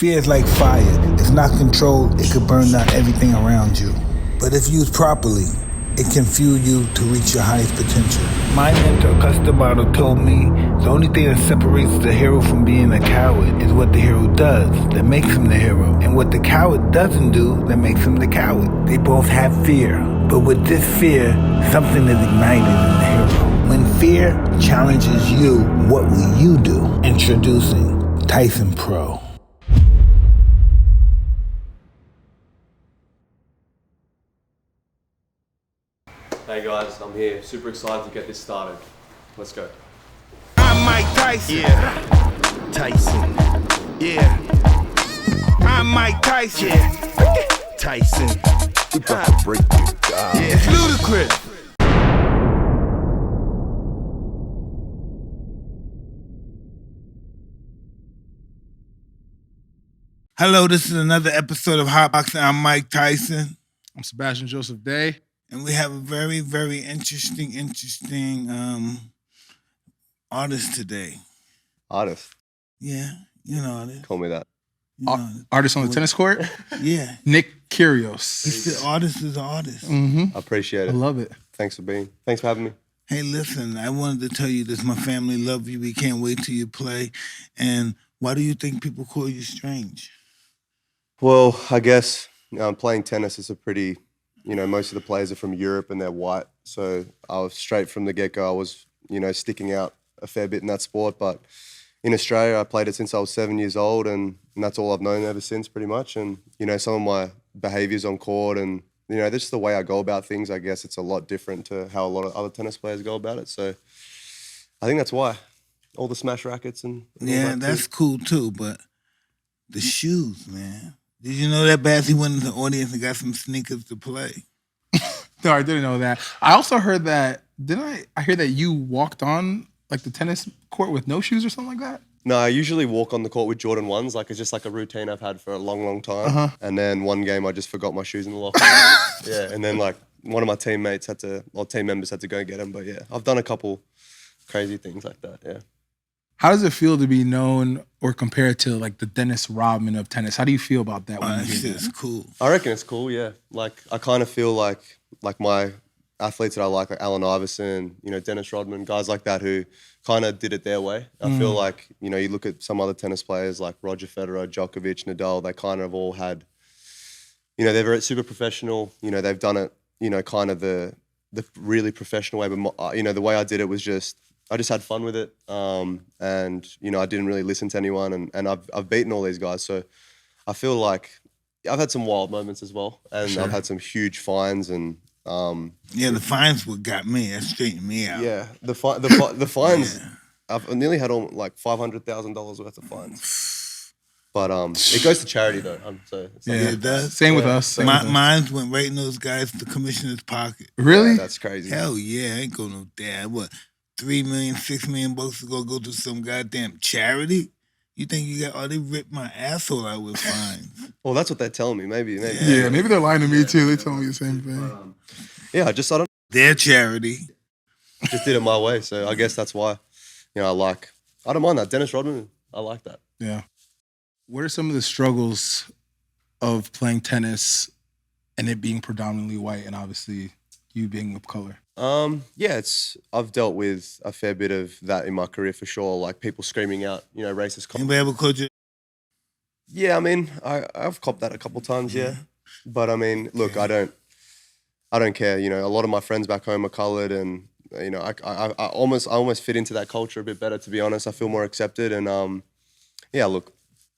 Fear is like fire. If not controlled, it could burn down everything around you. But if used properly, it can fuel you to reach your highest potential. My mentor, Customato, told me the only thing that separates the hero from being a coward is what the hero does that makes him the hero, and what the coward doesn't do that makes him the coward. They both have fear, but with this fear, something is ignited in the hero. When fear challenges you, what will you do? Introducing Tyson Pro. Hey guys, I'm here. Super excited to get this started. Let's go. I'm Mike Tyson. Yeah. Tyson. Yeah. I'm Mike Tyson. Yeah. Tyson. We about to break this down. Yeah. It's ludicrous. Hello, this is another episode of Hotboxin. I'm Mike Tyson. I'm Sebastian Joseph Day. And we have a very, very interesting artist today. Artist? Yeah, you know artist. Call me that. Artist on the tennis court? Yeah. Nick Kyrgios. He's the artist is an artist. Mm-hmm. I appreciate it. I love it. Thanks for having me. Hey, listen, I wanted to tell you this. My family love you. We can't wait till you play. And why do you think people call you strange? Well, I guess playing tennis is a pretty, most of the players are from Europe and they're white. So I was straight from the get-go, I was, sticking out a fair bit in that sport. But in Australia, I played it since I was 7 years old, and that's all I've known ever since, pretty much. And, some of my behaviours on court and, just the way I go about things, I guess it's a lot different to how a lot of other tennis players go about it. So I think that's why. All the smash rackets and yeah, that's cool too, but the shoes, man. Did you know that Bassy went into the audience and got some sneakers to play? No, I didn't know that. I also heard that, I hear that you walked on like the tennis court with no shoes or something like that? No, I usually walk on the court with Jordan 1s. Like, it's just like a routine I've had for a long, long time. Uh-huh. And then one game I just forgot my shoes in the locker room. Yeah, and then like one of my team members had to go and get them. But yeah, I've done a couple crazy things like that, yeah. How does it feel to be known or compared to like the Dennis Rodman of tennis? How do you feel about that? It's cool. I reckon it's cool, yeah. Like, I kind of feel like my athletes that I like Allen Iverson, Dennis Rodman, guys like that who kind of did it their way. I feel like, you look at some other tennis players like Roger Federer, Djokovic, Nadal, they kind of all had, they're very super professional. They've done it, kind of the really professional way. But, the way I did it was I just had fun with it. And, I didn't really listen to anyone. And I've beaten all these guys. So I feel like I've had some wild moments as well. And I've had some huge fines and, yeah, the fines what got me. That straightened me out. Yeah, the fines. Yeah. I've nearly had like $500,000 worth of fines. But it goes to charity though. It does. Same with us. Mine went right in those guys, the commissioner's pocket. Really? Yeah, that's crazy. Hell yeah, I ain't going no damn. What, $3 million, $6 million bucks to go to some goddamn charity? You think you got? Oh, they ripped my asshole out with fines. Well, that's what they're telling me. Maybe. Yeah, maybe they're lying to me too. They told me the same thing. Yeah, I don't. Their charity. Just did it my way, so I guess that's why. I don't mind that. Dennis Rodman, I like that. Yeah. What are some of the struggles of playing tennis and it being predominantly white, and obviously you being of color? Yeah, I've dealt with a fair bit of that in my career for sure. Like people screaming out, racist comments. Anybody ever called you? Yeah, I mean, I've copped that a couple times, yeah. But I mean, look, I don't care. A lot of my friends back home are colored, and I almost fit into that culture a bit better. To be honest, I feel more accepted, and yeah, look,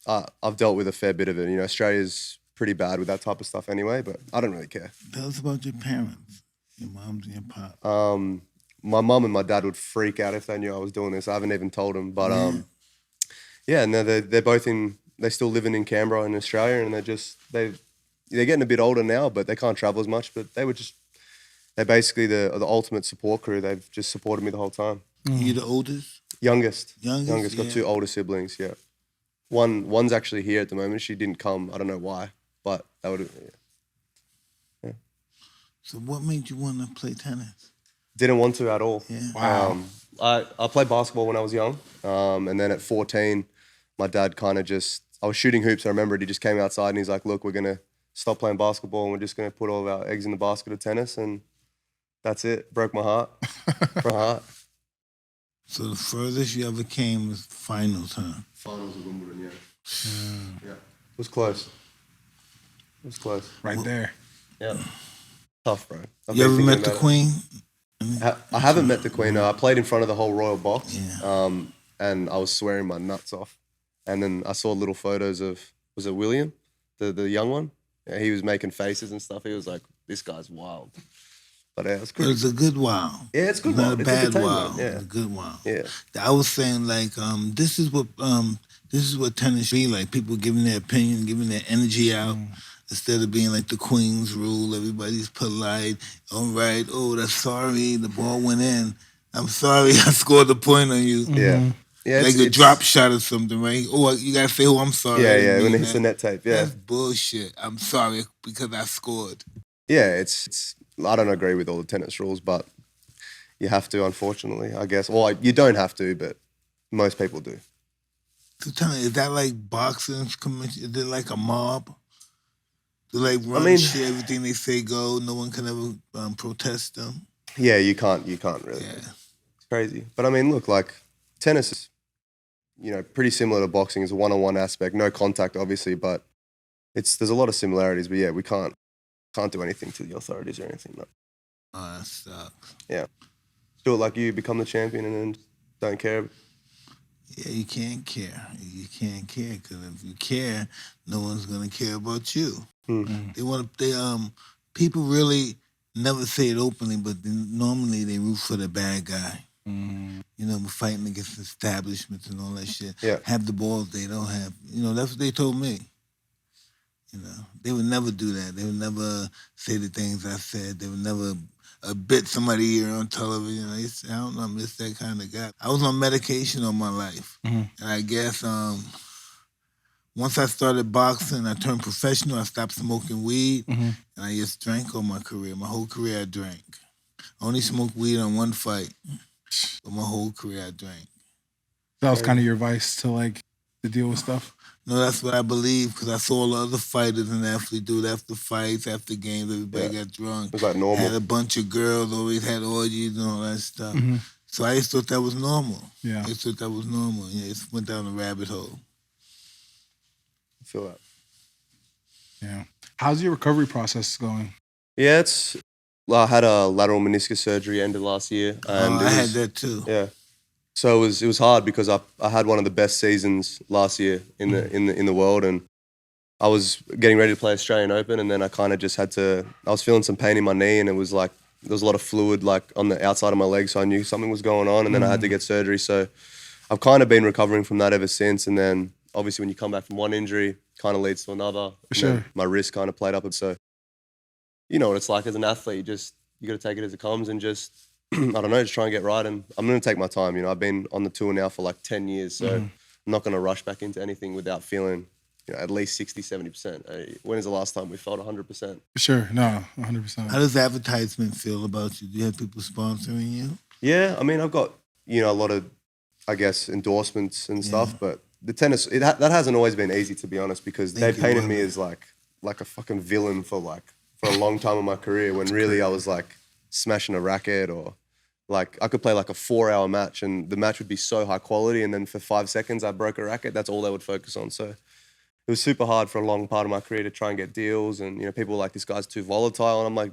I've dealt with a fair bit of it. Australia's pretty bad with that type of stuff anyway, but I don't really care. Tell us about your parents. Your moms and your pop. My mom and my dad would freak out if they knew I was doing this. I haven't even told them, but yeah, no, they're both they're still living in Canberra in Australia, and they're getting a bit older now, but they can't travel as much. But they're basically the ultimate support crew. They've just supported me the whole time. You the oldest? Youngest. Youngest. Got two older siblings. Yeah, one's actually here at the moment. She didn't come. I don't know why, but that would. Yeah. So what made you want to play tennis? Didn't want to at all. Yeah. Wow. I played basketball when I was young, and then at 14, my dad kind of just I was shooting hoops. I remember he just came outside and he's like, "Look, we're gonna stop playing basketball and we're just gonna put all of our eggs in the basket of tennis." And that's it. Broke my heart. Broke my heart. So the furthest you ever came was finals, huh? Finals of Wimbledon, yeah. It was close. It was close. Right there. Yeah. Tough, bro. You ever met the Queen? I haven't met the Queen. No. I played in front of the whole royal box. Yeah. And I was swearing my nuts off. And then I saw little photos of, was it William, the young one? Yeah, he was making faces and stuff. He was like, "This guy's wild." But yeah, it's But it's a good wow. Yeah, it's good. Not a It's bad entertainment, wow. yeah. It's a good wow. Yeah. I was saying like this is what tennis should be like. People giving their opinion, giving their energy out. Instead of being like the Queen's rule, everybody's polite. All right, oh, that's sorry, the ball went in. I'm sorry, I scored the point on you. Yeah. Yeah, Like a drop shot or something, right? Oh, you gotta say, "Oh, I'm sorry." Yeah, when it hits the net tape, yeah. That's bullshit. I'm sorry because I scored. Yeah, it's I don't agree with all the tennis rules, but you have to, unfortunately, I guess. Well, you don't have to, but most people do. So tell me, is that like boxing's commission? Is it like a mob? Do they like run shit, everything they say go? No one can ever protest them? Yeah, you can't really. Yeah. It's crazy. But I mean, look, like tennis is, pretty similar to boxing. It's a one-on-one aspect, no contact, obviously, but there's a lot of similarities. But yeah, we can't do anything to the authorities or anything. No. Oh, that sucks. Yeah. Do it like you become the champion and then don't care. Yeah, you can't care. You can't care because if you care, no one's gonna care about you. People really never say it openly, but normally they root for the bad guy. Fighting against establishments and all that shit. Yeah. Have the balls they don't have. That's what they told me. They would never do that. They would never say the things I said. They would never bit somebody ear on television. I don't know, I'm just that kind of guy. I was on medication all my life. And I guess once I started boxing, I turned professional. I stopped smoking weed. And I just drank all my career. My whole career I drank. I only smoked weed on one fight. But my whole career I drank. That was kind of your advice to deal with stuff? No, that's what I believe because I saw all the other fighters and athletes do it after fights, after games. Everybody got drunk. It was like normal. Had a bunch of girls, always had orgies and all that stuff. So I just thought that was normal. Yeah. I just thought that was normal. Yeah, it went down a rabbit hole. I feel that. Yeah. How's your recovery process going? Yeah, I had a lateral meniscus surgery end of last year. And I had that too. Yeah. So it was hard because I had one of the best seasons last year in the world, and I was getting ready to play Australian Open, and then I kind of just I was feeling some pain in my knee, and it was like there was a lot of fluid like on the outside of my leg, so I knew something was going on, and then I had to get surgery. So I've kind of been recovering from that ever since, and then obviously when you come back from one injury, kind of leads to another. For sure. My wrist kind of played up, and so you know what it's like as an athlete. You got to take it as it comes, and just I don't know, just try and get right. And I'm going to take my time. I've been on the tour now for like 10 years, so I'm not going to rush back into anything without feeling at least 60, 70%. When is the last time we felt 100%? Sure, no, 100%. How does advertisement feel about you? Do you have people sponsoring you? Yeah, I mean, I've got, a lot of, I guess, endorsements and stuff, but the tennis, that hasn't always been easy, to be honest, because they painted me as like a fucking villain for a long time in my career, when really I was like smashing a racket, or like I could play like a 4-hour match and the match would be so high quality, and then for 5 seconds I broke a racket. That's all they would focus on. So it was super hard for a long part of my career to try and get deals, and people were like, this guy's too volatile, and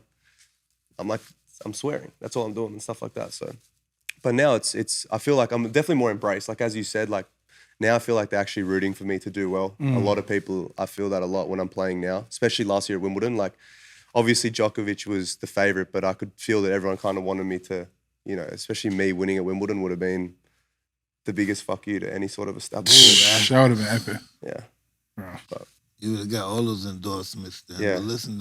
I'm swearing. That's all I'm doing and stuff like that. So, but now I feel like I'm definitely more embraced. Like as you said, like now I feel like they're actually rooting for me to do well. A lot of people, I feel that a lot when I'm playing now, especially last year at Wimbledon. Like obviously Djokovic was the favorite, but I could feel that everyone kind of wanted me to, especially me winning at Wimbledon would have been the biggest fuck you to any sort of establishment. That would have been epic. Yeah. But, you would have got all those endorsements then. Yeah. But listen,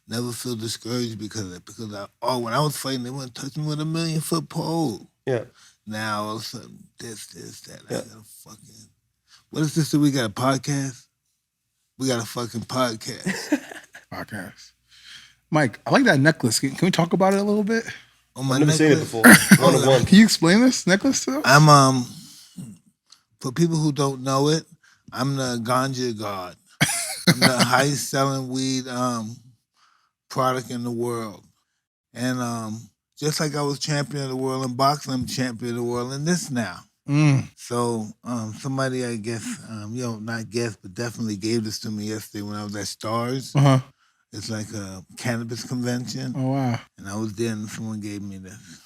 never feel discouraged because of that. Because when I was fighting, they wouldn't touch me with a 1,000,000-foot pole. yeah. Now all of a sudden, this, that. I got a fucking. What is this? That we got a podcast? We got a fucking podcast. Podcast. Mike, I like that necklace. Can we talk about it a little bit? On my I've never seen it necklace? before. One of one. Can you explain this necklace to us? I'm for people who don't know it, I'm the ganja god. I'm the highest selling weed product in the world. And just like I was champion of the world in boxing, I'm champion of the world in this now. So somebody, I guess, not guess, but definitely gave this to me yesterday when I was at Stars. It's like a cannabis convention. Oh, wow. And I was there and someone gave me this.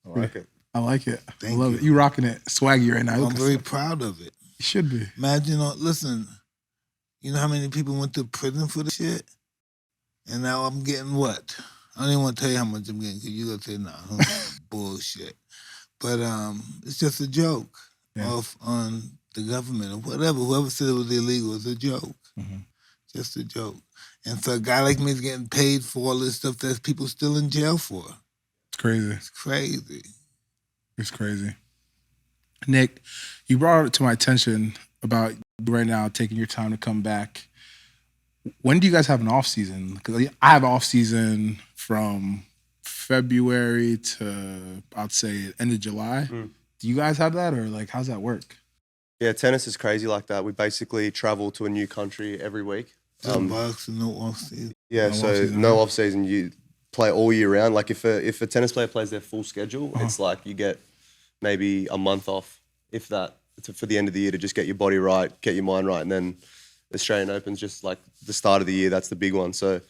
I like it. I like it. Thank I love you. it. You rocking it swaggy right now. I'm very proud of it. You should be. Imagine, listen, you know how many people went to prison for the shit? And now I'm getting what? I don't even want to tell you how much I'm getting because you're going to say, nah, bullshit. But it's just a joke off on the government or whatever. Whoever said it was illegal, it's a joke. Just a joke. And so a guy like me is getting paid for all this stuff that people still in jail for. It's crazy. It's crazy. It's crazy. Nick, you brought it to my attention about right now taking your time to come back. When do you guys have an off season? Because I have off season from February to, I'd say, end of July. Do you guys have that, or like, how's that work? Yeah, tennis is crazy like that. We basically travel to a new country every week. Boxing, no off season. Yeah, no off season. You play all year round. Like if a tennis player plays their full schedule, it's like you get maybe a month off, if that, for the end of the year to just get your body right, get your mind right, and then Australian Open's just like the start of the year. That's the big one. So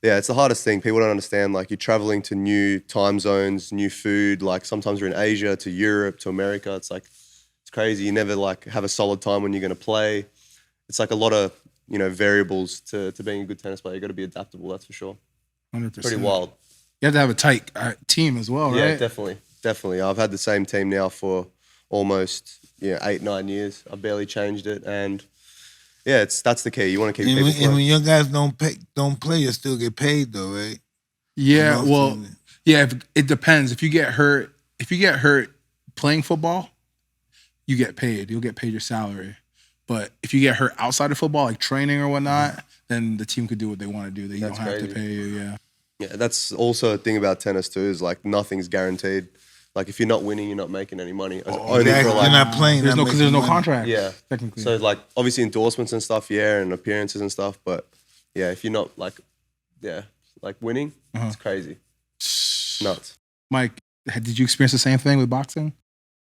yeah, it's the hardest thing. People don't understand. Like you're traveling to new time zones, new food. Like sometimes you're in Asia to Europe to America. It's like it's crazy. You never like have a solid time when you're going to play. It's like a lot of variables to being a good tennis player. You got to be adaptable. That's for sure. 100%. Pretty wild. You have to have a tight team as well, right? Yeah, definitely. I've had the same team now for almost 8-9 years. I barely changed it, and yeah, that's the key. You want to keep people And when your guys don't play, you still get paid though, right? Yeah, well, yeah, it depends. If you get hurt playing football, you get paid. You'll get paid your salary. But if you get hurt outside of football, like training or whatnot, then the team could do what they want to do. They don't have to pay you, yeah. Yeah, that's also a thing about tennis too, is like nothing's guaranteed. Like if you're not winning, you're not making any money. Only for like, you're not playing. There's no contract. Yeah, technically. So like obviously endorsements and stuff, and appearances and stuff. But yeah, if you're not like winning, it's crazy, nuts. Mike, did you experience the same thing with boxing?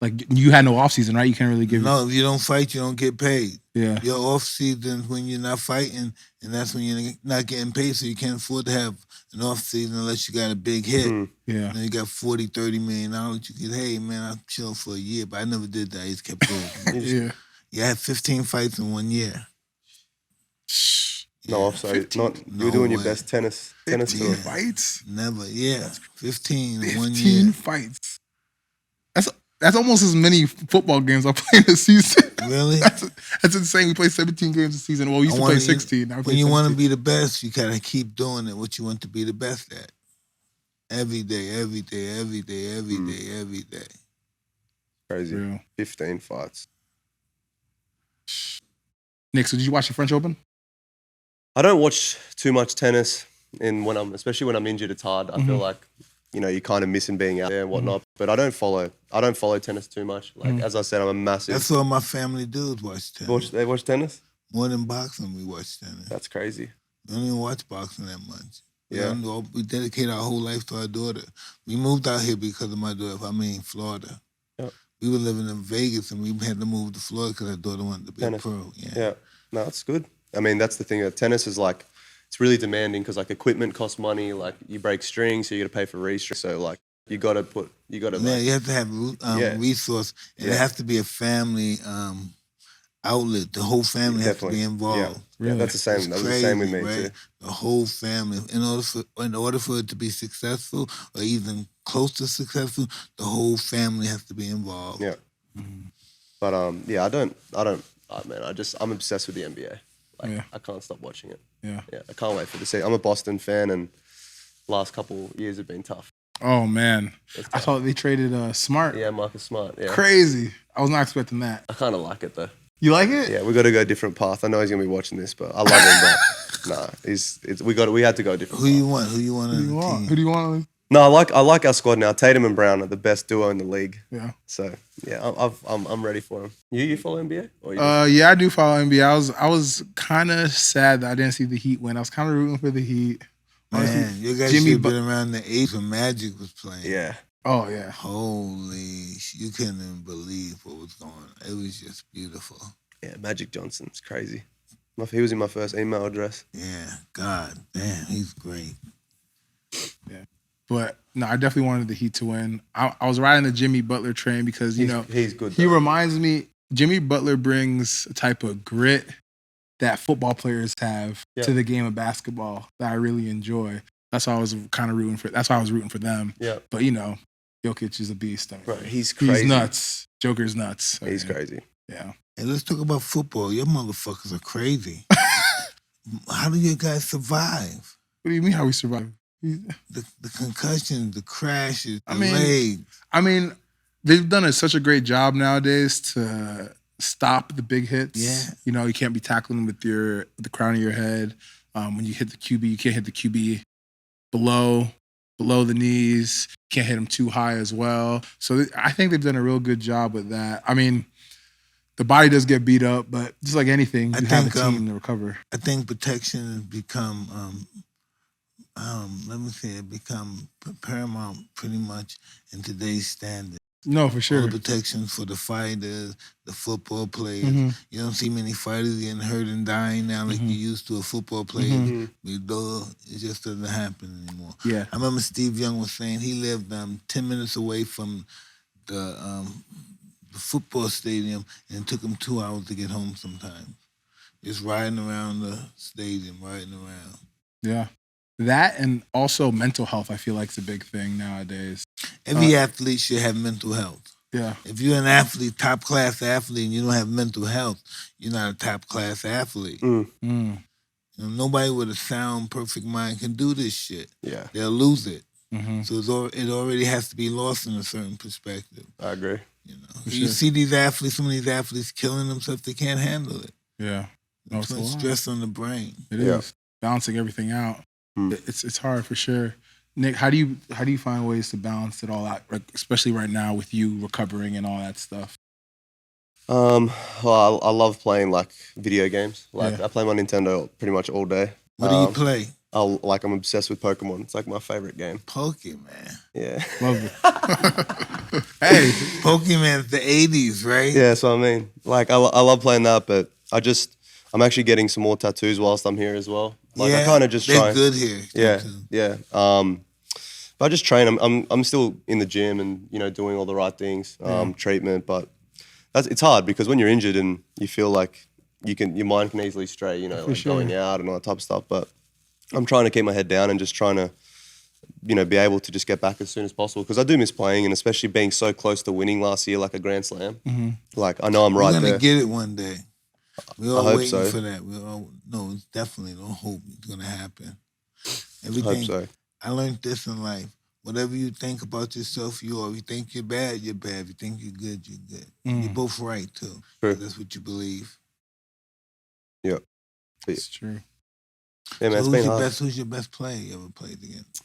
Like you had no off season, right? You can't really give. No, if you don't fight, you don't get paid. Yeah, your off season when you're not fighting, and that's when you're not getting paid. So you can't afford to have an off season unless you got a big hit. Yeah, and you got $40-30 million. You get, hey man, I'm chilling for a year, but I never did that. I just kept going. I had 15 fights in 1 year. No offside. You're doing your best tennis. 15 fights? Never. Yeah, 15 in 1 year. 15 fights. That's almost as many football games I play in a season. Really? That's insane. We play 17 games a season. Well, we used to play 16. When you want to be the best, you gotta keep doing it. What you want to be the best at. Every day, every day, every day, every day, every day. Crazy. Real. 15 fights. Nick, so did you watch the French Open? I don't watch too much tennis, especially when I'm injured. It's hard. I feel like you're kind of missing being out there and whatnot. But I don't follow tennis too much. Like as I said, I'm a massive. That's all my family do is watch tennis. They watch tennis? More than boxing, we watch tennis. That's crazy. We don't even watch boxing that much. Yeah. We dedicate our whole life to our daughter. We moved out here because of my daughter. Florida. Yep. We were living in Vegas and we had to move to Florida because our daughter wanted to be a pro. Yeah. No, that's good. I mean, that's the thing. Tennis is like, it's really demanding because like equipment costs money. Like you break strings, so you got to pay for restrings. So like you got to. Yeah, you have to have resource. It has to be a family outlet. The whole family has to be involved. Yeah. Really? That's the same. That was the same with me too. The whole family. In order for it to be successful or even close to successful, the whole family has to be involved. Yeah. But I'm obsessed with the NBA. Like I can't stop watching it. Yeah, I can't wait for the season. I'm a Boston fan, and last couple years have been tough. Oh man, I thought they traded Smart. Yeah, Marcus Smart. Yeah, crazy. I was not expecting that. I kind of like it though. You like it? Yeah, we got to go a different path. I know he's gonna be watching this, but I love him. But nah, we had to go a different. Who you want? Who you want on the team? Who do you want? No, I like our squad now. Tatum and Brown are the best duo in the league. Yeah. So yeah, I'm ready for them. You follow NBA? Or you Yeah, I do follow NBA. I was kind of sad that I didn't see the Heat win. I was kind of rooting for the Heat. Honestly, Man, you guys Jimmy should have been around the 8th when Magic was playing. yeah. Oh yeah. Holy, you couldn't even believe what was going on. It was just beautiful. Yeah, Magic Johnson's crazy. He was in my first email address. Yeah, God damn, he's great. Yeah. But no, I definitely wanted the Heat to win. I was riding the Jimmy Butler train because he's good. He though. reminds me. Jimmy Butler brings a type of grit that football players have to the game of basketball that I really enjoy. That's why I was kind of rooting for. That's why I was rooting for them. Yeah. But Jokic is a beast. I mean, Right, he's crazy. He's nuts. Joker's nuts. He's crazy. Yeah. Hey, let's talk about football. Your motherfuckers are crazy. How do you guys survive? What do you mean? How we survive? The concussions, the crashes, the mean, legs. I mean, they've done such a great job nowadays to stop the big hits. Yeah. You can't be tackling with the crown of your head. When you hit the QB, you can't hit the QB below the knees. You can't hit them too high as well. So I think they've done a real good job with that. I mean, the body does get beat up, but just like anything, you have a team to recover. I think protection has become, become paramount pretty much in today's standard. No, for All sure. the protections for the fighters, the football players. Mhm. You don't see many fighters getting hurt and dying now like you used to a football player. It just doesn't happen anymore. Yeah. I remember Steve Young was saying he lived 10 minutes away from the football stadium, and it took him 2 hours to get home sometimes. Just riding around the stadium, riding around. Yeah. That and also mental health, I feel like, is a big thing nowadays. Every athlete should have mental health. Yeah. If you're an athlete, top-class athlete, and you don't have mental health, you're not a top-class athlete. Nobody with a sound, perfect mind can do this shit. Yeah. They'll lose it. Mm-hmm. So it already has to be lost in a certain perspective. I agree. You see these athletes, some of these athletes killing themselves, they can't handle it. Yeah. No, It's stress on the brain. It is. Balancing everything out. It's hard for sure. Nick, how do you find ways to balance it all out, like, especially right now with you recovering and all that stuff? Well, I love playing like video games. I play my Nintendo pretty much all day. What do you play? I'm obsessed with Pokemon. It's like my favorite game. Pokemon. Yeah. Love it. Hey, Pokemon's the 80s, right? Yeah, so I mean, I love playing that, but I'm actually getting some more tattoos whilst I'm here as well. I kind of just try. They're good here. Yeah. But I just train. I'm still in the gym and doing all the right things, treatment. But it's hard because when you're injured and you feel like your mind can easily stray, going out and all that type of stuff. But I'm trying to keep my head down and just trying to, be able to just get back as soon as possible because I do miss playing and especially being so close to winning last year, like a Grand Slam. I know I'm right there. We're gonna get it one day. We're all waiting so. for that. No, it's definitely don't hope it's gonna happen. I hope so. I learned this in life. Whatever you think about yourself, you are. If you think you're bad, you're bad. If you think you're good, you're good. You're both right too. True. That's what you believe. Yeah. It's true. Yeah, man, So it's been hard. who's your best player you ever played against?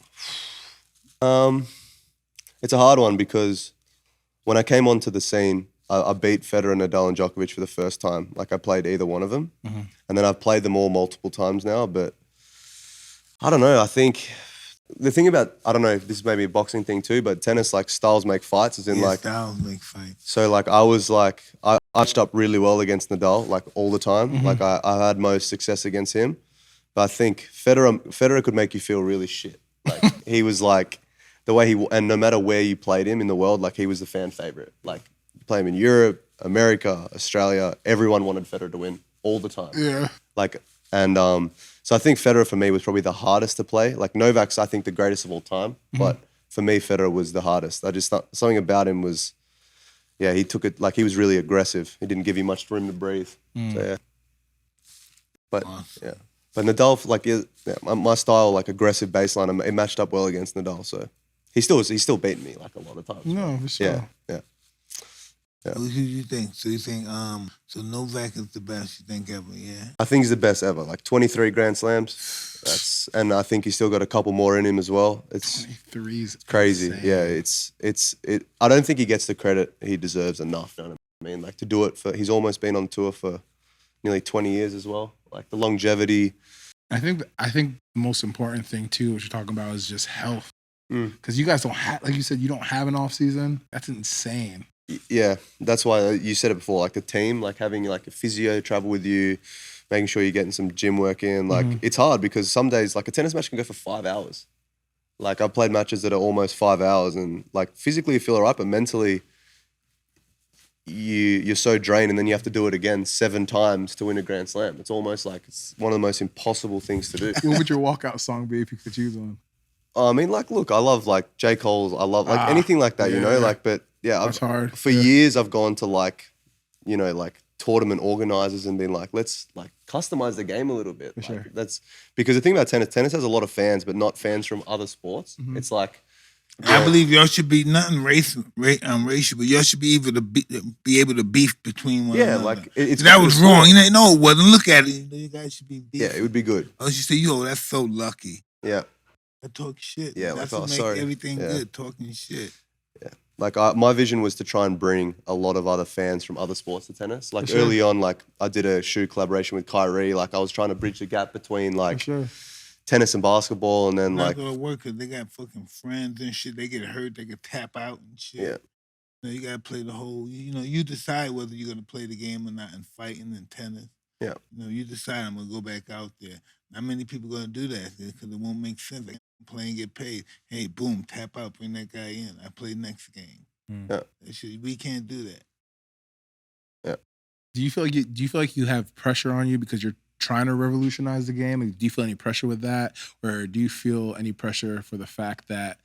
It's a hard one because when I came onto the scene, I beat Federer, Nadal, and Djokovic for the first time. I played either one of them. And then I've played them all multiple times now. But I don't know. I think the thing about, I don't know if this is maybe a boxing thing too, but tennis, styles make fights. As in, styles make fights. So, I matched up really well against Nadal, all the time. I had most success against him. But I think Federer could make you feel really shit. He was the way and no matter where you played him in the world, he was the fan favorite. You play him in Europe, America, Australia, everyone wanted Federer to win all the time. Yeah. So I think Federer for me was probably the hardest to play. Novak's, I think, the greatest of all time. But for me, Federer was the hardest. I just thought something about him was, he took it, he was really aggressive. He didn't give you much room to breathe. So, yeah. But, Awesome. But Nadal, my style, aggressive baseline, it matched up well against Nadal. So he's still beating me, a lot of times. No, for sure. Yeah. Who do you think? So you think so Novak is the best you think ever? Yeah. I think he's the best ever. Like 23 Grand Slams. And I think he's still got a couple more in him as well. It's 23's crazy. insane. Yeah, I don't think he gets the credit he deserves enough. You know what I mean? Like to do it he's almost been on tour for nearly 20 years as well. Like the longevity. I think the most important thing too, what you're talking about, is just health. Because you guys don't have, like you said, you don't have an off season. That's insane. Yeah, that's why you said it before. Like the team, like having like a physio travel with you, making sure you're getting some gym work in. Like it's hard because some days, like a tennis match can go for 5 hours. Like I've played matches that are almost 5 hours, and like physically you feel alright, but mentally you're so drained, and then you have to do it again 7 times to win a Grand Slam. It's almost like it's one of the most impossible things to do. What would your walkout song be if you could choose one? I mean, like, look, I love like J. Cole's. I love like anything like that, you know. Like, but yeah, That's hard. For years, I've gone to like, you know, like tournament organizers and been like, let's like customize the game a little bit. Like, sure. That's because the thing about tennis has a lot of fans, but not fans from other sports. It's like, I believe y'all should be nothing racial, but y'all should be able to be able to beef between one another. like it's that was wrong. You know, it wasn't. Look at it. You guys should be beefing. Yeah, it would be good. Oh, she said, "Yo, that's so lucky." Yeah, I talk shit. Yeah, that's like, what make sorry. everything Yeah. good. Talking shit. like my vision was to try and bring a lot of other fans from other sports to tennis. Like sure. early on, like I did a shoe collaboration with Kyrie. Like I was trying to bridge the gap between like Sure. tennis and basketball, and then Not like gonna work because they got fucking friends and shit. They get hurt. They get tap out and shit. Yeah. You know, you gotta play the whole. You know, you decide whether you're gonna play the game or not in fighting and tennis. Yeah. You know, you decide I'm gonna go back out there. Not many people gonna do that because it won't make sense. Like, play and get paid. Hey, boom, tap out, bring that guy in. I play next game. Yeah. That shit, we can't do that. Do you feel like you have pressure on you because you're trying to revolutionize the game? Like, do you feel any pressure with that, or do you feel any pressure for the fact that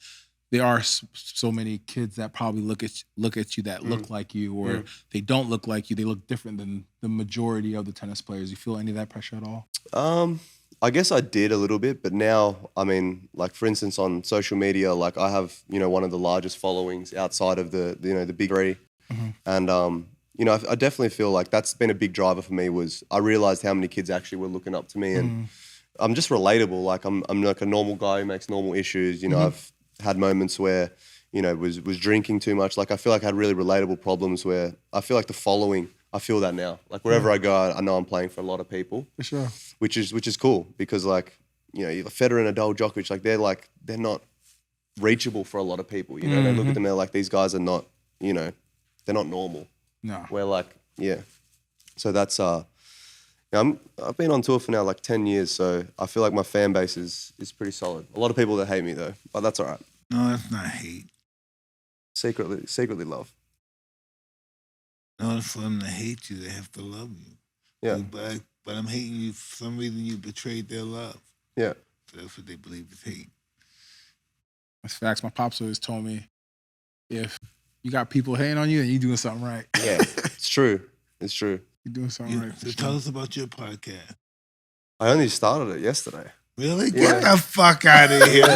there are so many kids that probably look at you that look like you, or they don't look like you? They look different than the majority of the tennis players. You feel any of that pressure at all? I guess I did a little bit, but now, I mean, like for instance, on social media, like I have, you know, one of the largest followings outside of the you know, the big three, and you know, I definitely feel like that's been a big driver for me. Was I realized how many kids actually were looking up to me, and I'm just relatable. Like I'm like a normal guy who makes normal issues. You know, I've had moments where, you know, was drinking too much. Like I feel like I had really relatable problems where I feel like the following, I feel that now. Like wherever I go, I know I'm playing for a lot of people. For sure. Which is cool because like, you know, Federer and Nadal, Djokovic, like they're not reachable for a lot of people. You know, they look at them, they're like, these guys are not, you know, they're not normal. No. We're like, yeah. So that's yeah, I've been on tour for now like 10 years, so I feel like my fan base is pretty solid. A lot of people that hate me though, but that's all right. No, that's not hate. Secretly love. In order for them to hate you, they have to love you. Yeah. But I'm hating you for some reason. You betrayed their love. Yeah. So that's what they believe is hate. That's facts. My pops always told me, if you got people hating on you, then you're doing something right. Yeah, it's true. It's true. You're doing something right. So tell us about your podcast. I only started it yesterday. Really? Yeah. Get the fuck out of here.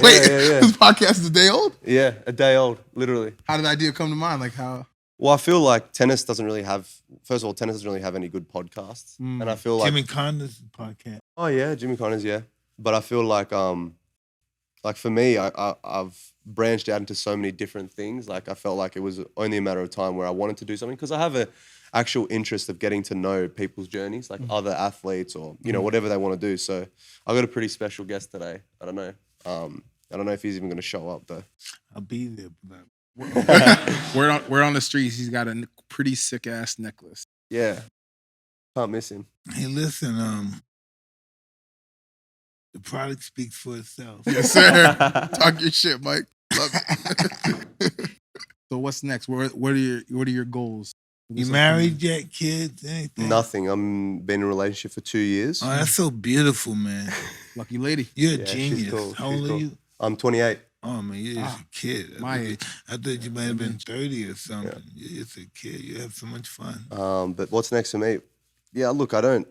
Wait, Yeah. this podcast is a day old? Yeah, a day old, literally. How did the idea come to mind? Like how? Well, I feel like tennis doesn't really have any good podcasts. And I feel like Jimmy Connor's podcast. oh yeah, Jimmy Connors, yeah. But I feel like for me, I've branched out into so many different things. Like I felt like it was only a matter of time where I wanted to do something because I have a actual interest of getting to know people's journeys, like other athletes or, you know, whatever they want to do. So I got a pretty special guest today. I don't know. I don't know if he's even going to show up though. I'll be there. But We're on the streets. He's got a pretty sick ass necklace. Yeah. Can't miss him. hey, listen, the product speaks for itself. Yes, sir. Talk your shit, Mike. Love it. So what's next? What are your goals? You married yet, kids, anything? Nothing. I'm been in a relationship for 2 years. Oh, that's so beautiful, man. Lucky lady. You're a Yeah, she's genius. cool. How She's old cool. are you? I'm 28. Oh, man, you're just a kid. my age. I thought you might have been 30 or something. You're just a kid. You have so much fun. But what's next for me? Yeah, look, I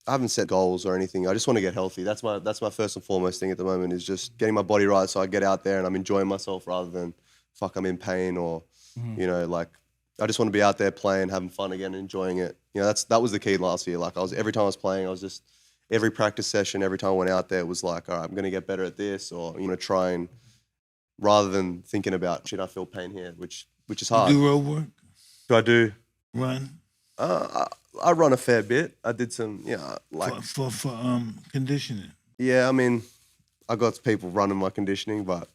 haven't set goals or anything. I just want to get healthy. That's my first and foremost thing at the moment is just getting my body right so I get out there and I'm enjoying myself rather than fuck I'm in pain or you know, like I just want to be out there playing, having fun again, enjoying it. You know, that was the key last year. Like every time I was playing, I was just every practice session, every time I went out there, it was like, all right, I'm going to get better at this, or try and rather than thinking about shit, I feel pain here, which is hard. Do road work? Do I do? Run? I run a fair bit. I did some, For conditioning. Yeah, I mean, I got people running my conditioning, but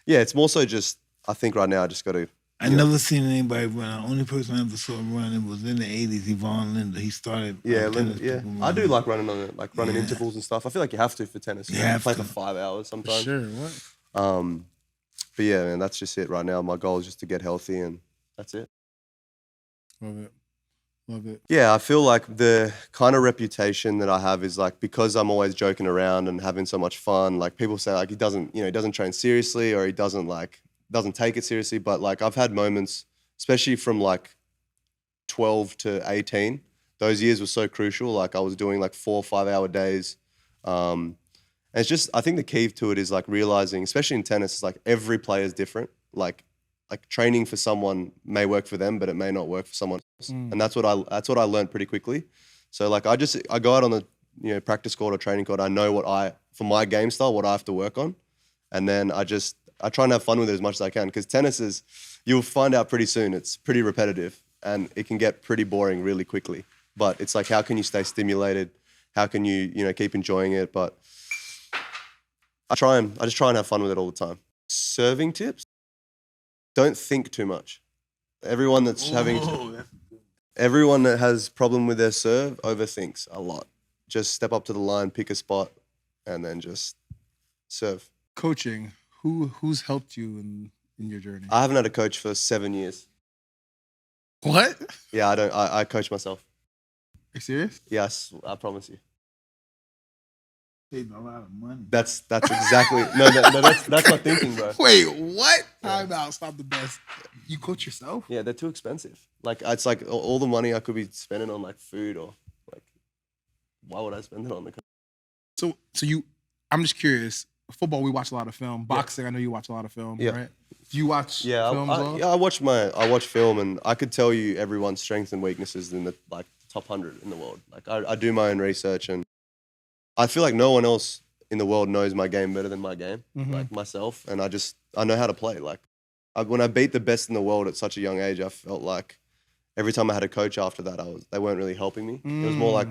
it's more so just I think right now I just got to. I never seen anybody run. The only person I ever saw running was in the '80s. Yvonne Linder. He started. Linda. Yeah, I do like running on it, like running intervals and stuff. I feel like you have to for tennis. You play for 5 hours sometimes. Sure. What? But yeah, man, that's just it right now. My goal is just to get healthy, and that's it. Love it. Yeah, I feel like the kind of reputation that I have is like because I'm always joking around and having so much fun. Like people say, like he doesn't train seriously, or he doesn't take it seriously. But like I've had moments, especially from like 12 to 18. Those years were so crucial. Like I was doing like 4 or 5 hour days. And it's just, I think the key to it is like realizing, especially in tennis, it's like every player is different. Like training for someone may work for them, but it may not work for someone else. And that's what I learned pretty quickly. So like I go out on the practice court or training court. I know for my game style, what I have to work on. And then I try and have fun with it as much as I can, because tennis is, you'll find out pretty soon, it's pretty repetitive and it can get pretty boring really quickly. But it's like, how can you stay stimulated? How can you, keep enjoying it? But I just try and have fun with it all the time. Serving tips, don't think too much. Everyone that has problem with their serve overthinks a lot. Just step up to the line, pick a spot, and then just serve. Coaching, who's helped you in your journey? I haven't had a coach for 7 years. What? Yeah, I coach myself. Are you serious? Yes, I promise you. Saved a lot of money. That's exactly that's my thinking, bro. Wait, what? Time out. Stop the best. You coach yourself? Yeah, they're too expensive. Like it's like all the money I could be spending on like food, or like why would I spend it on the coach? So I'm just curious. Football, we watch a lot of film. Boxing, I know you watch a lot of film, right? Do you watch film as well? Yeah, I watch film, and I could tell you everyone's strengths and weaknesses in the like top 100 in the world. Like I do my own research, and I feel like no one else in the world knows my game better than my game, like myself. And I know how to play. Like when I beat the best in the world at such a young age, I felt like every time I had a coach after that, they weren't really helping me. It was more like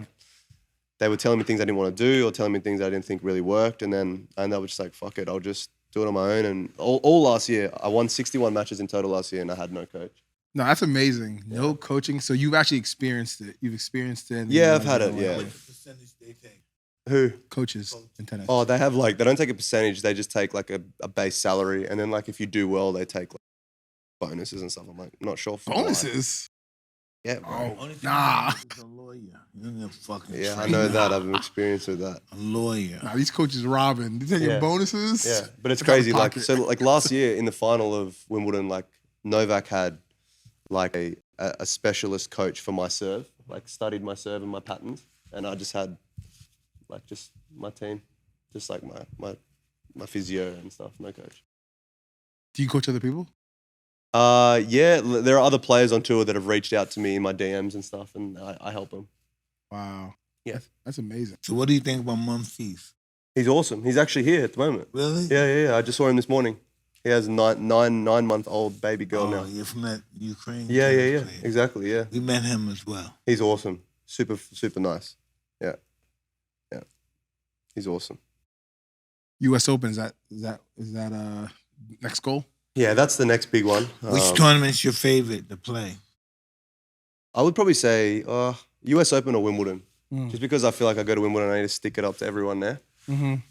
they were telling me things I didn't want to do, or telling me things I didn't think really worked. And then I was just like, fuck it, I'll just do it on my own. And all last year, I won 61 matches in total last year, and I had no coach. No, that's amazing. Yeah. No coaching. So you've actually experienced it. You've experienced it. Yeah, I've had it. Yeah. What percentage they take? Who? Coaches in tennis. Oh, they have they don't take a percentage. They just take like a base salary. And then like if you do well, they take like bonuses and stuff. I'm like, not sure. Bonuses? Yeah, bro. Nah. He's a lawyer. You're fucking yeah, I know that. I've experienced with that. A lawyer. Nah, these coaches robbing. They're taking bonuses. Yeah, but it's crazy. Like last year in the final of Wimbledon, like Novak had like a specialist coach for my serve, like studied my serve and my patterns, and I just had like just my team, just like my physio and stuff, no coach. Do you coach other people? Yeah, there are other players on tour that have reached out to me in my DMs and stuff, and I help them. Wow. Yeah. That's amazing. So what do you think about Monfils? He's awesome. He's actually here at the moment. Really? Yeah. I just saw him this morning. He has a 9-month-old baby girl now. You're from that Ukraine? Yeah. Exactly, yeah. We met him as well. He's awesome. Super, super nice. Yeah. He's awesome. U.S. Open, is that next goal? Yeah, that's the next big one. Which tournament's your favorite to play? I would probably say US Open or Wimbledon. Just because I feel like I go to Wimbledon, I need to stick it up to everyone there.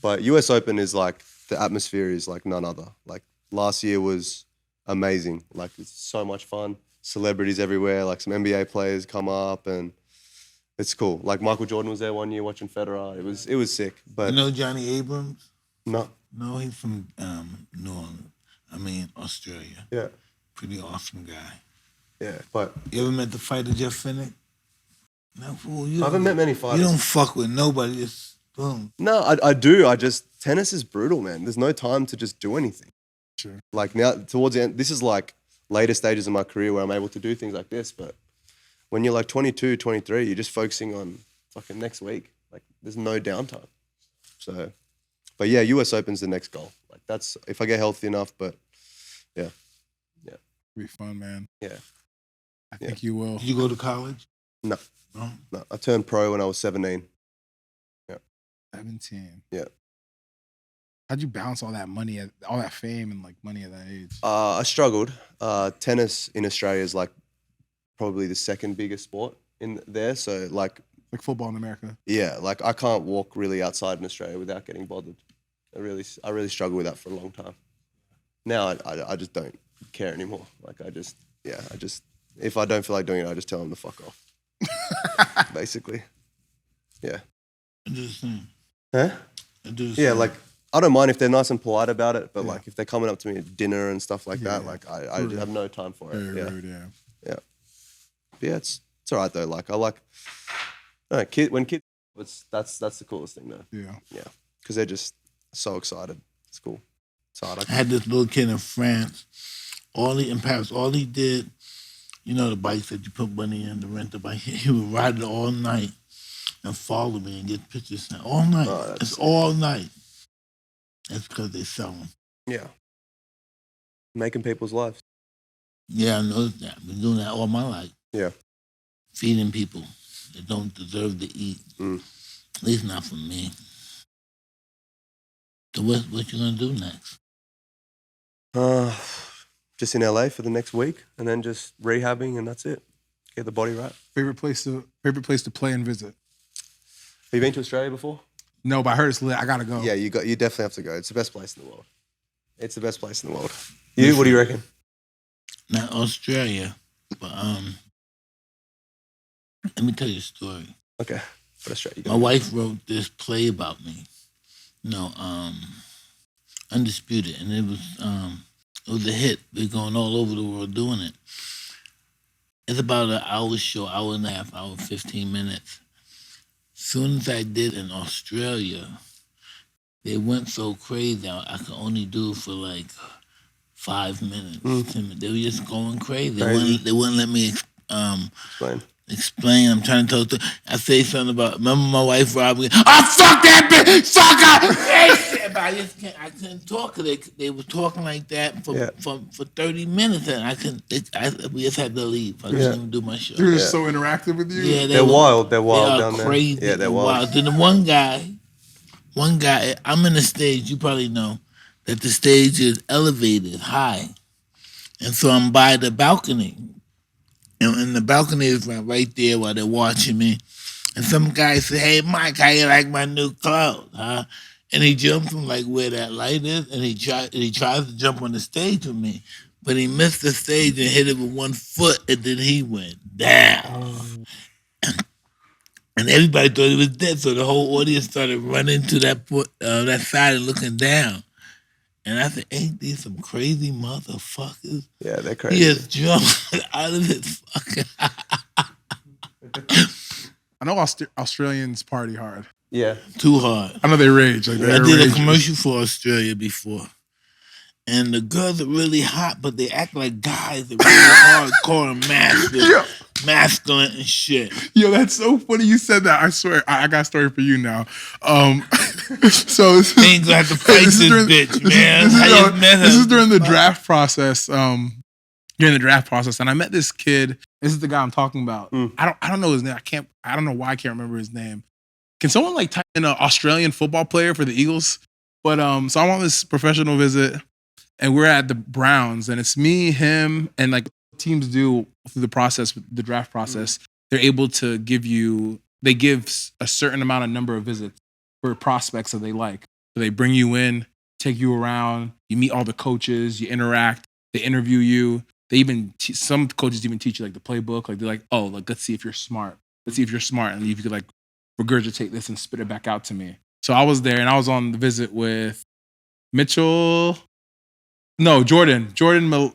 But US Open is like, the atmosphere is like none other. Like last year was amazing. Like it's so much fun. Celebrities everywhere, like some NBA players come up, and it's cool. Like Michael Jordan was there one year watching Federer. It was sick. But you know Johnny Abrams? No. No, he's from New Orleans. Australia. Yeah. Pretty awesome guy. Yeah, but you ever met the fighter Jeff Finnick? No, fool. I haven't met many fighters. You don't fuck with nobody. Just boom. No, I do. Tennis is brutal, man. There's no time to just do anything. Sure. Like now, towards the end, this is like later stages of my career where I'm able to do things like this. But when you're like 22, 23, you're just focusing on fucking next week. Like there's no downtime. So, but yeah, US Open's the next goal. Like that's if I get healthy enough. But yeah, It'll be fun, man. yeah. I think you will. Did you go to college? No, No. no. I turned pro when I was 17. 17. Yeah. How'd you balance all that money, all that fame and like money at that age? I struggled. Tennis in Australia is like probably the second biggest sport in there. So like, Football in America. yeah, like I can't walk really outside in Australia without getting bothered. I really struggled with that for a long time. Now I just don't care anymore. Like I just if I don't feel like doing it, I just tell them to fuck off. Basically, yeah. I do the same. Huh? I do the Yeah, same. like I don't mind if they're nice and polite about it, but Yeah. like if they're coming up to me at dinner and stuff like that, Yeah. like I just have no time for it. Very Yeah, rude, yeah. but yeah, it's all right though. Like I like when kids, that's the coolest thing though, Yeah. because they're just so excited. It's cool. It's hard. I had this little kid in France. In Paris, all he did, you know, the bikes that you put money in to rent the bike. He would ride it all night and follow me and get pictures all night. Oh, that's It's sick. all night. That's because they sell them. Yeah, making people's lives. Yeah, I noticed that. I've been doing that all my life. Yeah. Feeding people that don't deserve to eat. Mm. At least not from me. So what you gonna do next? Just in LA for the next week, and then just rehabbing, and that's it. Get the body right. Favorite place to play and visit? Have you been to Australia before? No, but I heard it's lit. I gotta go. Yeah, you definitely have to go. It's the best place in the world. It's the best place in the world. You, what do you reckon? Not Australia, but let me tell you a story. Okay, but Australia. My wife wrote this play about me. Undisputed, and it was a hit. They're going all over the world doing it. It's about an hour show, hour and a half, hour 15 minutes. Soon as I did in Australia, they went so crazy. I could only do it for like 5 minutes. 10 minutes. They were just going crazy. They wouldn't let me explain. I'm trying to tell. I say something about. Remember my wife Robin? Oh, fuck that bitch! Fuck her! But I just can't. I couldn't talk. They were talking like that for 30 minutes, and I couldn't. We just had to leave. I couldn't even do my show. They're just so interactive with you. Yeah, They're wild. They're wild they are down there. Crazy. Yeah, they're wild. Then the one guy. I'm in the stage. You probably know that the stage is elevated high, and so I'm by the balcony. And the balcony is right there while they're watching me. And some guy said, "Hey, Mike, how you like my new clothes, huh?" And he jumps from like where that light is, and he tries to jump on the stage with me. But he missed the stage and hit it with 1 foot, and then he went down. And everybody thought he was dead, so the whole audience started running to that side and looking down. And I said, ain't these some crazy motherfuckers? Yeah, they're He crazy. just jumped out of his fucking... I know Australians party hard. Yeah. Too hard. I know they rage. Like I did a commercial for Australia before. And the girls are really hot, but they act like guys. They're really hardcore and masculine and shit. Yo, that's so funny you said that. I swear, I got a story for you now. So this They ain't gonna have to fight this bitch, man. This is during the draft process. During the draft process, and I met this kid. This is the guy I'm talking about. I don't know his name. I don't know why I can't remember his name. Can someone like type in an Australian football player for the Eagles? But so I'm on this professional visit, and we're at the Browns, and it's me, him, and like teams do through the process, the draft process. They're able to give a certain amount of number of visits for prospects that they like. So they bring you in, take you around, you meet all the coaches, you interact, they interview you. They even some coaches even teach you like the playbook. Like they're like, oh, like let's see if you're smart. Let's see if you're smart, and if you could like regurgitate this and spit it back out to me. So I was there, and I was on the visit with Jordan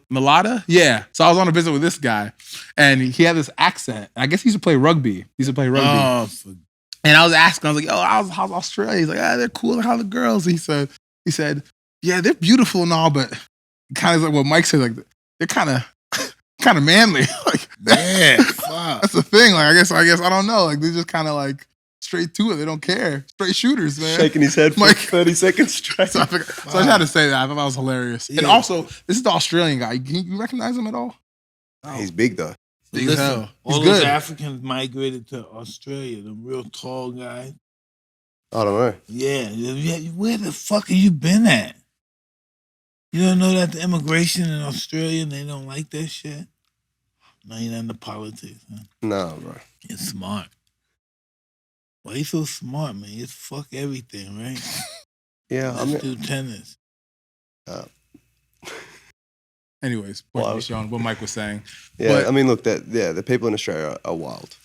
Malata. Yeah. So I was on a visit with this guy, and he had this accent. I guess he used to play rugby. Oh, and I was asking, I was like, "Oh, how's Australia?" He's like, they're cool. How are the girls? He said, yeah, they're beautiful and all, but kind of like what Mike said, like they're kind of kind of manly. Like, Yeah, fuck. that's the thing. Like, I guess I don't know. Like, they just kind of like straight to it. They don't care. Straight shooters, man. Shaking his head for Like- 30 seconds straight. So I just had to say that. I thought that was hilarious. And Yeah. also, this is the Australian guy. Can you recognize him at all? He's big though. Big as Listen, hell. He's all those good. Africans migrated to Australia. The real tall guys. I don't know. Yeah, where the fuck have you been at? You don't know that the immigration in Australia, they don't like that shit? No, you're not into politics, huh? No, bro. You're smart. Why you so smart, man? You just fuck everything, right? Yeah, I Let's mean, do tennis. Anyways, Wow. Sean, what Mike was saying. yeah. But- I mean, look, the people in Australia are wild,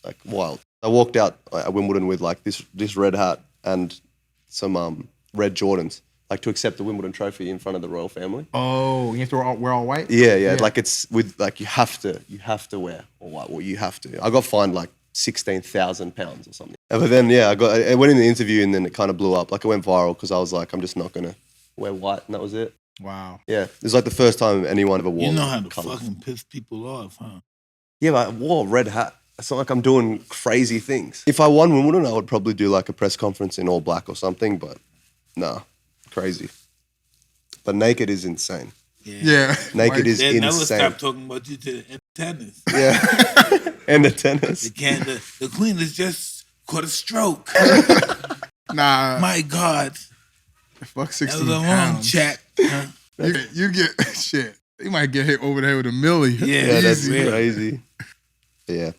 like wild. I walked out at Wimbledon with like this red hat and some red Jordans, like to accept the Wimbledon trophy in front of the royal family. Oh, you have to wear all white? Yeah. Like it's with like you have to wear all white. Well, you have to. I got fined like £16,000 or something. But then I went in the interview and then it kind of blew up. Like it went viral because I was like, I'm just not gonna wear white, and that was it. Wow. Yeah, it was like the first time anyone ever wore. You know how to colours. fucking piss people off, huh? Yeah, but I wore a red hat. It's not like I'm doing crazy things. If I won Wimbledon, I would probably do like a press conference in all black or something, but nah, crazy. But naked is insane. Yeah. Naked White- is They never insane. stop talking about you to the tennis. Yeah. And the tennis. They can't. The queen has just caught a stroke. Nah, My God, fuck that 16 was a long pounds. chat. Huh? You get shit. You might get hit over the head with a milli. Yeah, Yeah, that's real. crazy. Yeah.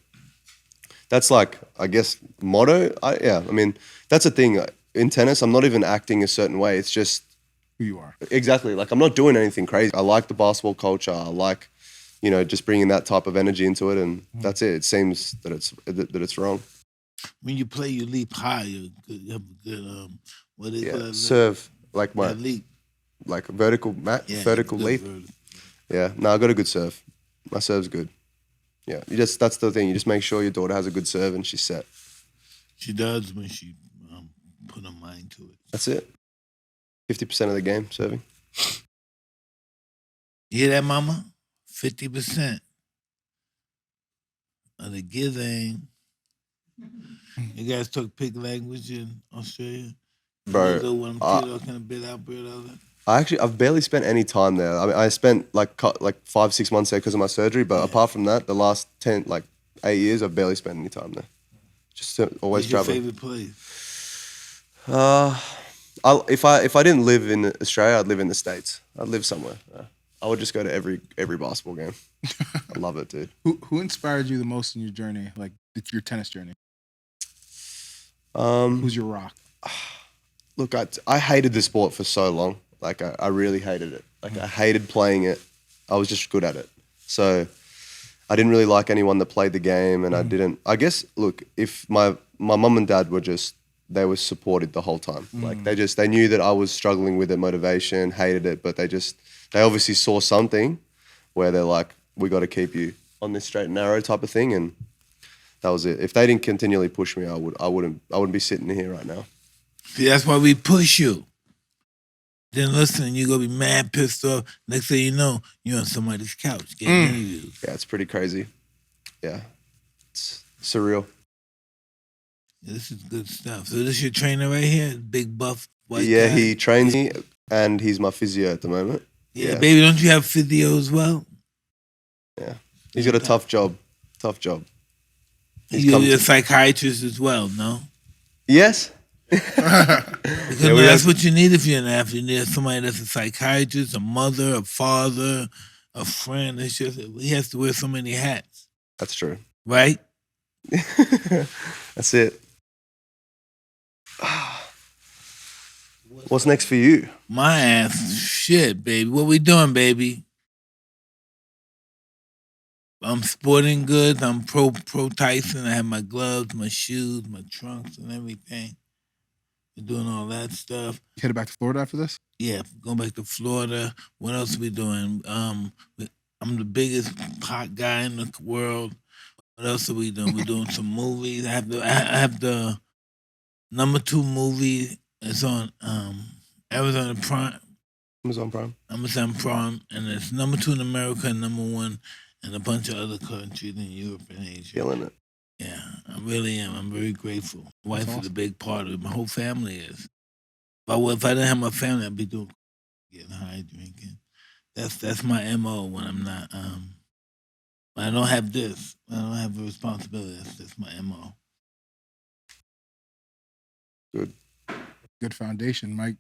That's like, I guess, motto. I mean, that's the thing. In tennis, I'm not even acting a certain way. It's just, Who you are. exactly, like I'm not doing anything crazy. I like the basketball culture. I like, just bringing that type of energy into it, and that's it. It seems that it's wrong. When you play, you leap high. You have a good what is Yeah, that? serve like my That leap. like vertical Yeah, vertical good leap. vertical. Yeah, no, I got a good serve. My serve's good. Yeah, that's the thing. You just make sure your daughter has a good serve and she's set. She does when she put her mind to it. That's it. 50% of the game serving. You hear that, mama? 50% of the giving. You guys talk pig language in Australia? Bro, Talking a bit out, bit out. I've barely spent any time there. I mean, I spent like 5-6 months there because of my surgery, but apart from that, the last 8 years, I've barely spent any time there. Just always What's your traveling. favorite place? If I didn't live in Australia, I'd live in the States. I'd live somewhere. I would just go to every basketball game. I love it, dude. Who inspired you the most in your journey, like your tennis journey? Um, Who's your rock? Look, I hated the sport for so long. Like I really hated it. Like I hated playing it. I was just good at it. So I didn't really like anyone that played the game, and I guess, look, if my mum and dad they were supported the whole time. Like they knew that I was struggling with it, motivation, hated it, but they obviously saw something where they're like, we got to keep you on this straight and narrow type of thing, and that was it. If they didn't continually push me, I wouldn't be sitting here right now. See, that's why we push you. Then listen, you're going to be mad, pissed off. Next thing you know, you're on somebody's couch getting interviewed. Yeah, it's pretty crazy. Yeah, it's surreal. Yeah, this is good stuff. So this your trainer right here? Big buff white Yeah, guy? he trains me, and he's my physio at the moment. Yeah, yeah. baby, don't you have physio as well? Yeah, he's got a tough job. He's You're come a to- psychiatrist as well, no? Yes. Because Yeah, we that's have- what you need if you're an athlete. You need somebody that's a psychiatrist, a mother, a father, a friend. It's just he has to wear so many hats, That's true. right? That's it. What's next for you? My ass, shit, baby. What we doing, baby? I'm sporting goods. I'm pro Tyson. I have my gloves, my shoes, my trunks, and everything. We're doing all that stuff. You headed back to Florida after this? Yeah, going back to Florida. What else are we doing? I'm the biggest pot guy in the world. What else are we doing? We're doing some movies. I have the number 2 movie. It's on Amazon Prime. Amazon Prime. Amazon Prime, and it's number 2 in America and number 1 and a bunch of other countries in Europe and Asia. Killing it. Yeah, I really am. I'm very grateful. My wife is a big part of it. My whole family is. But if I didn't have my family, I'd be getting high, drinking. That's my MO when I'm not. When I don't have this. When I don't have the responsibility. That's my MO. Good foundation, Mike.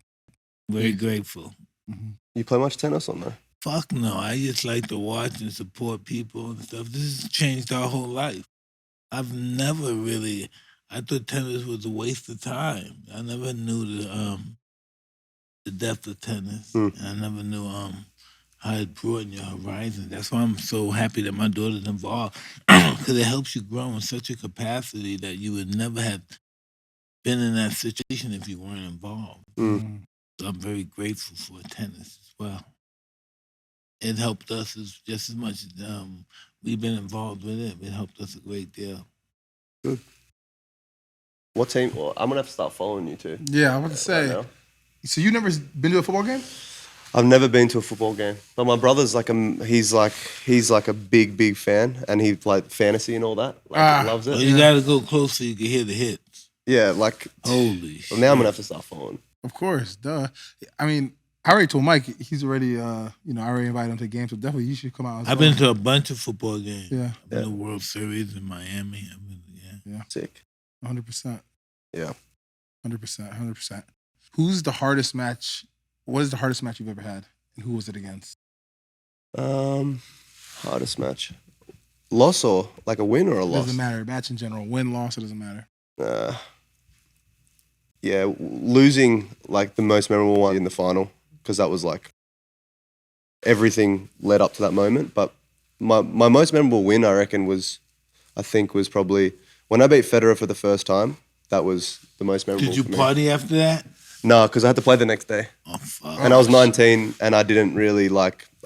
Very grateful. Mm-hmm. You play much tennis or no? Fuck no. I just like to watch and support people and stuff. This has changed our whole life. I've never really. I thought tennis was a waste of time. I never knew the depth of tennis. And I never knew how it broadened your horizon. That's why I'm so happy that my daughter's involved, because it helps you grow in such a capacity that you would never have been in that situation if you weren't involved. So I'm very grateful for tennis as well. It helped us just as much as we've been involved with it. It helped us a great deal. Good. What team? Well, I'm gonna have to start following you too. Yeah, I was about to say. Right, so you never been to a football game? I've never been to a football game, but my brother's he's like a big fan, and he like fantasy and all that. Like, he loves it. Well, you gotta go close so you can hear the hits. Yeah, like holy shit. Well, now I'm gonna have to start following. Of course, duh. I mean, I already told Mike he's already I already invited him to games, so definitely you should come out. I've been to a bunch of football games. Yeah. I've been to World Series in Miami. Yeah. Sick. 100%. Yeah. 100%. Who's the hardest match? What is the hardest match you've ever had, and who was it against? Hardest match. Loss or like a win or a loss? Doesn't matter. Match in general, win, loss, it doesn't matter. Yeah, losing like the most memorable one in the final, because that was like everything led up to that moment. But my most memorable win, I reckon, was probably when I beat Federer for the first time. That was the most memorable. Did you for me. party after that? No, because I had to play the next day. Oh fuck! And I was 19, and I didn't really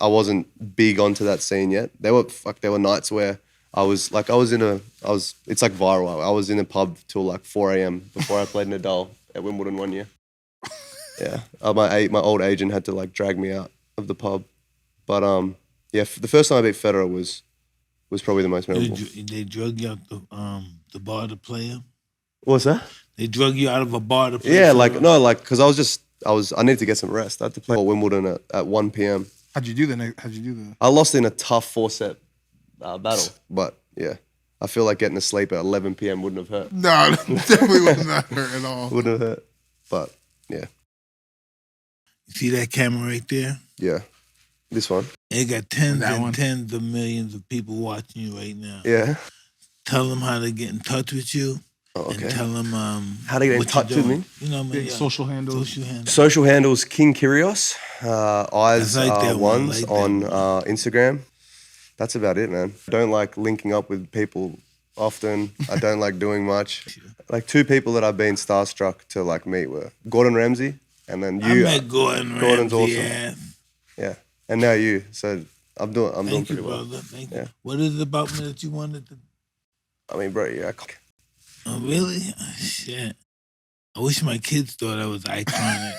I wasn't big onto that scene yet. There were nights where it's like viral. I was in a pub till like 4 a.m. before I played Nadal at Wimbledon one year. Yeah, my old agent had to like drag me out of the pub, but yeah, the first time I beat Federer was probably the most memorable. They drug you out the bar to play him? What's that? They drug you out of a bar to play? Yeah, because I needed to get some rest. I had to play Wimbledon at 1 p.m. How'd you do the? I lost in a tough 4-set battle, but yeah, I feel like getting to sleep at 11 p.m. wouldn't have hurt. No, definitely would not hurt at all. Wouldn't have hurt, but yeah. You see that camera right there? Yeah, this one. It got tens of millions of people watching you right now. Yeah. Tell them how to get in touch with you. Oh, okay. And tell them how to get in touch with me. You know, social handles. Social handles: King Kyrgios, eyes ones on Instagram. That's about it, man. I don't like linking up with people often. I don't like doing much. Like 2 people that I've been starstruck to like meet were Gordon Ramsay, and then you. I met Gordon's Ramsay, awesome. Yeah. Yeah, and now you. So I'm doing pretty well. Brother. Thank you. What is it about me that you wanted to? I mean, bro, yeah. Oh, really? Oh, shit. I wish my kids thought I was iconic.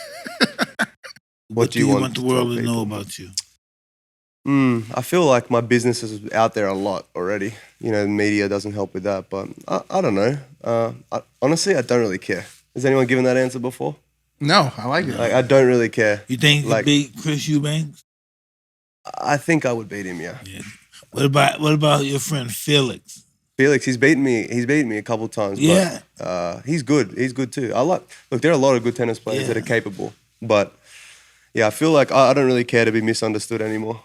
What do you want the world to know about you? I feel like my business is out there a lot already. You know, the media doesn't help with that, but I don't know. Honestly, I don't really care. Has anyone given that answer before? No, I like it. Like, I don't really care. You think you beat Chris Eubanks? I think I would beat him, yeah. What about your friend Felix? Felix, he's beaten me a couple of times. Yeah. But, he's good. He's good too. Look, there are a lot of good tennis players that are capable. But yeah, I feel like I don't really care to be misunderstood anymore.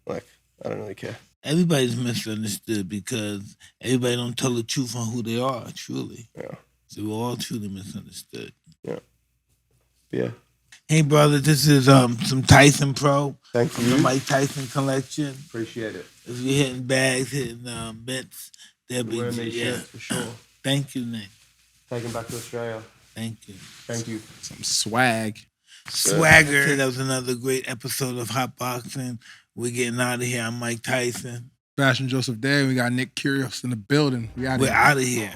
Like, I don't really care. Everybody's misunderstood because everybody don't tell the truth on who they are, truly. Yeah. So we're all truly misunderstood. Yeah. Yeah. Hey, brother, this is some Tyson Pro. Thank you. The Mike Tyson collection. Appreciate it. If you're hitting bags, hitting bits, they'll be for sure. Thank you, Nick. Take him back to Australia. Thank you. Thank you. Some swag. Swagger. That was another great episode of Hotboxing. We're getting out of here. I'm Mike Tyson. Sebastian Joseph Day. We got Nick Kyrgios in the building. We're out of here.